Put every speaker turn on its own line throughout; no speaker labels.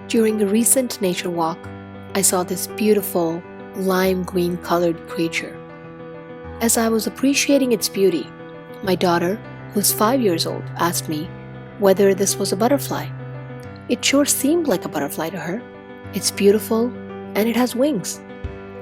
During a recent nature walk, I saw this beautiful lime green colored creature. As I was appreciating its beauty, my daughter, who's 5 years old, asked me whether this was a butterfly. It sure seemed like a butterfly to her. It's beautiful and it has wings.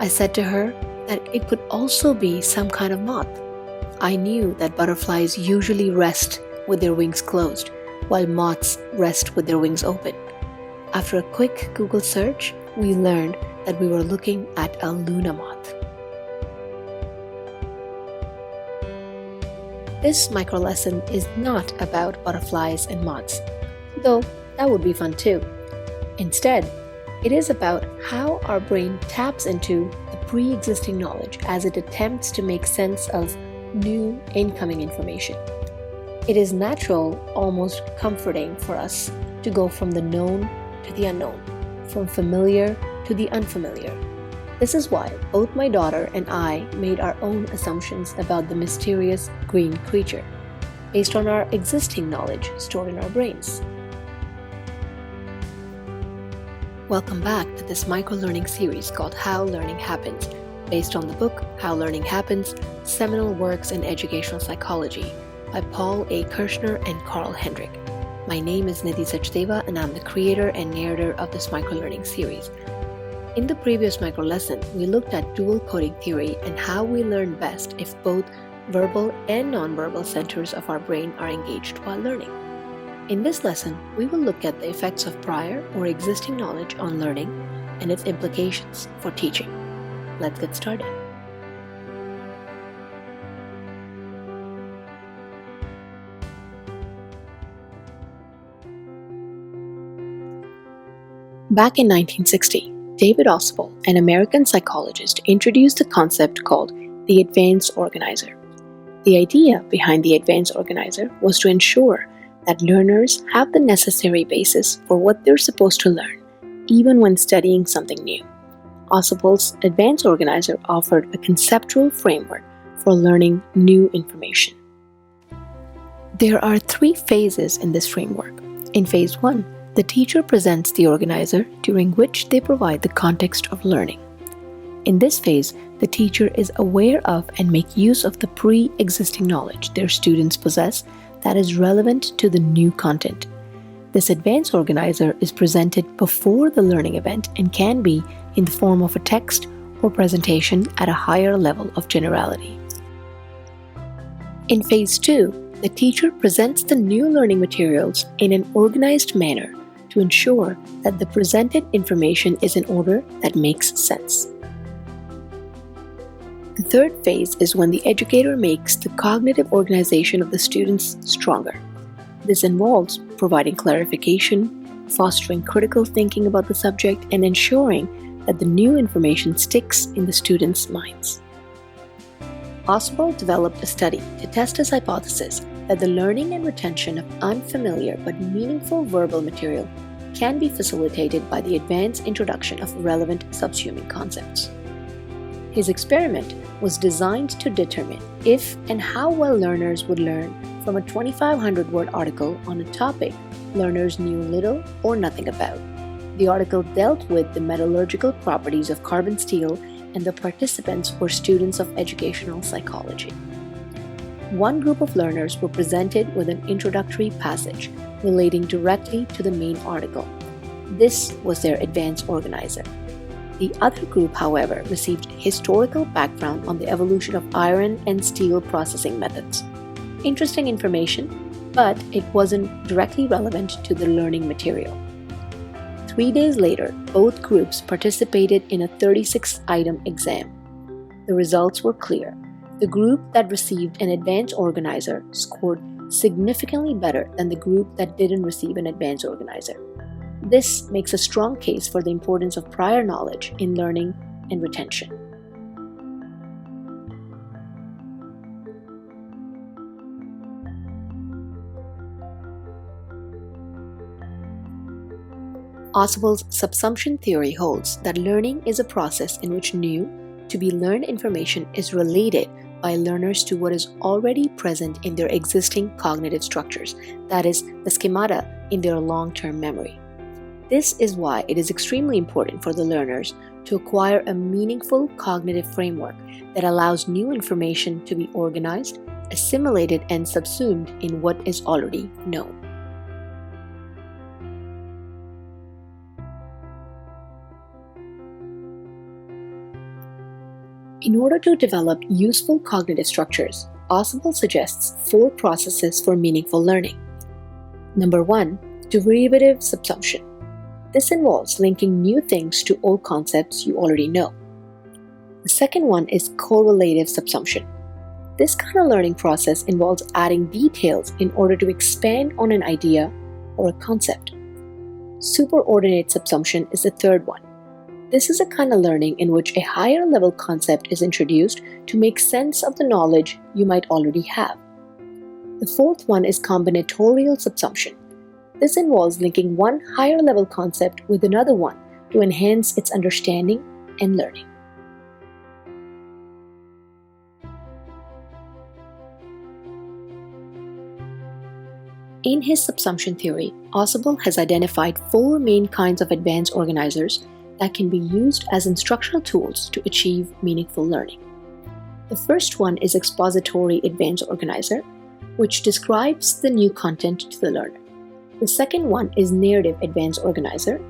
I said to her that it could also be some kind of moth. I knew that butterflies usually rest with their wings closed, while moths rest with their wings open. After a quick Google search, we learned that we were looking at a Luna moth. This micro lesson is not about butterflies and moths, though that would be fun too. Instead, it is about how our brain taps into the pre-existing knowledge as it attempts to make sense of new incoming information. It is natural, almost comforting for us to go from the known to the unknown, from familiar to the unfamiliar. This is why both my daughter and I made our own assumptions about the mysterious green creature, based on our existing knowledge stored in our brains. Welcome back to this microlearning series called How Learning Happens, based on the book How Learning Happens, Seminal Works in Educational Psychology by Paul A. Kirshner and Carl Hendrick. My name is Nidhi Sachdeva and I'm the creator and narrator of this microlearning series. In the previous micro lesson, we looked at dual coding theory and how we learn best if both verbal and nonverbal centers of our brain are engaged while learning. In this lesson, we will look at the effects of prior or existing knowledge on learning and its implications for teaching. Let's get started. Back in 1960, David Ausubel, an American psychologist, introduced a concept called the advanced organizer. The idea behind the advanced organizer was to ensure that learners have the necessary basis for what they're supposed to learn, even when studying something new. Ausubel's advanced organizer offered a conceptual framework for learning new information. There are 3 phases in this framework. In phase 1, the teacher presents the organizer, during which they provide the context of learning. In this phase, the teacher is aware of and make use of the pre-existing knowledge their students possess that is relevant to the new content. This advanced organizer is presented before the learning event and can be in the form of a text or presentation at a higher level of generality. In phase 2, the teacher presents the new learning materials in an organized manner to ensure that the presented information is in order that makes sense. The third phase is when the educator makes the cognitive organization of the students stronger. This involves providing clarification, fostering critical thinking about the subject, and ensuring that the new information sticks in the students' minds. Ausubel developed a study to test his hypothesis that the learning and retention of unfamiliar but meaningful verbal material can be facilitated by the advanced introduction of relevant subsumming concepts. His experiment was designed to determine if and how well learners would learn from a 2,500-word article on a topic learners knew little or nothing about. The article dealt with the metallurgical properties of carbon steel, and the participants were students of educational psychology. One group of learners were presented with an introductory passage relating directly to the main article. This was their advanced organizer. The other group, however, received historical background on the evolution of iron and steel processing methods. Interesting information, but it wasn't directly relevant to the learning material. 3 days later, both groups participated in a 36-item exam. The results were clear. The group that received an advanced organizer scored significantly better than the group that didn't receive an advanced organizer. This makes a strong case for the importance of prior knowledge in learning and retention. Ausubel's subsumption theory holds that learning is a process in which new, to be learned information is related by learners to what is already present in their existing cognitive structures, that is, the schemata in their long-term memory. This is why it is extremely important for the learners to acquire a meaningful cognitive framework that allows new information to be organized, assimilated, and subsumed in what is already known. In order to develop useful cognitive structures, Ausubel suggests 4 processes for meaningful learning. Number 1, derivative subsumption. This involves linking new things to old concepts you already know. The second one is correlative subsumption. This kind of learning process involves adding details in order to expand on an idea or a concept. Superordinate subsumption is the third one. This is a kind of learning in which a higher level concept is introduced to make sense of the knowledge you might already have. The fourth one is combinatorial subsumption. This involves linking one higher level concept with another one to enhance its understanding and learning. In his subsumption theory, Ausubel has identified 4 main kinds of advanced organizers that can be used as instructional tools to achieve meaningful learning. The first one is Expository Advanced Organizer, which describes the new content to the learner. The second one is Narrative Advanced Organizer.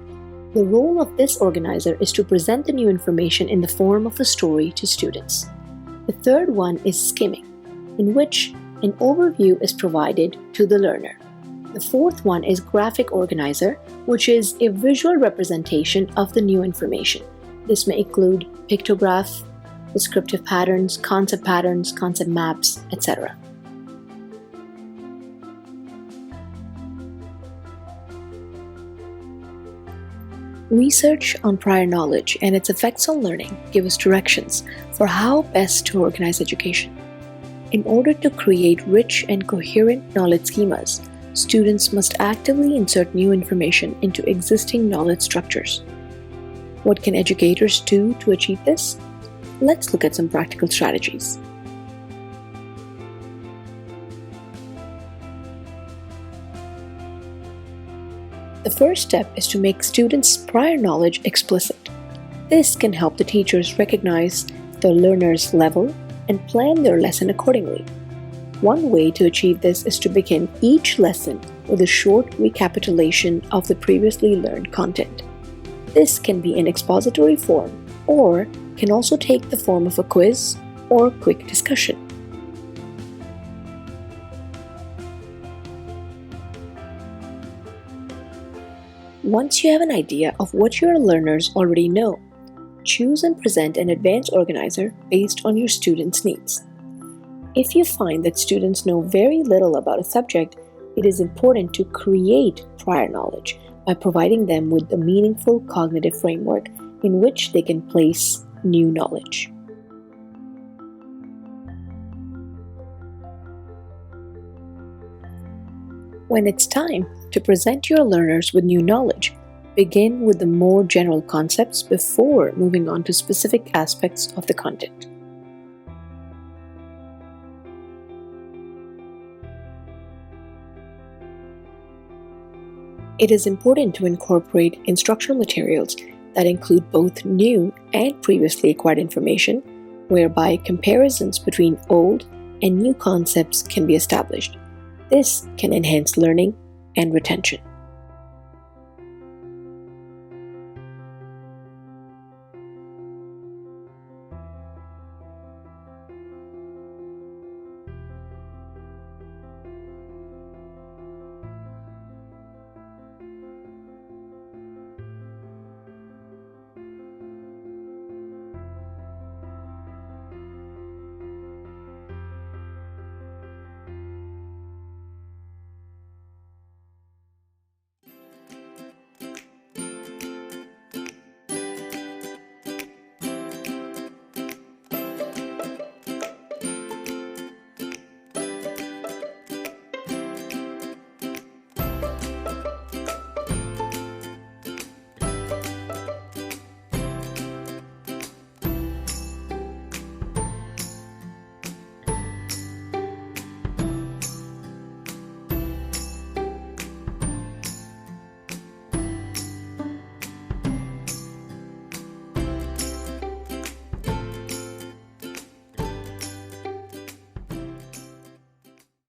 The role of this organizer is to present the new information in the form of a story to students. The third one is Skimming, in which an overview is provided to the learner. The fourth one is Graphic Organizer, which is a visual representation of the new information. This may include pictograph, descriptive patterns, concept maps, etc. Research on prior knowledge and its effects on learning give us directions for how best to organize education. In order to create rich and coherent knowledge schemas, students must actively insert new information into existing knowledge structures. What can educators do to achieve this? Let's look at some practical strategies. The first step is to make students' prior knowledge explicit. This can help the teachers recognize the learner's level and plan their lesson accordingly. One way to achieve this is to begin each lesson with a short recapitulation of the previously learned content. This can be in expository form or can also take the form of a quiz or quick discussion. Once you have an idea of what your learners already know, choose and present an advanced organizer based on your students' needs. If you find that students know very little about a subject, it is important to create prior knowledge by providing them with a meaningful cognitive framework in which they can place new knowledge. When it's time to present your learners with new knowledge, begin with the more general concepts before moving on to specific aspects of the content. It is important to incorporate instructional materials that include both new and previously acquired information, whereby comparisons between old and new concepts can be established. This can enhance learning and retention.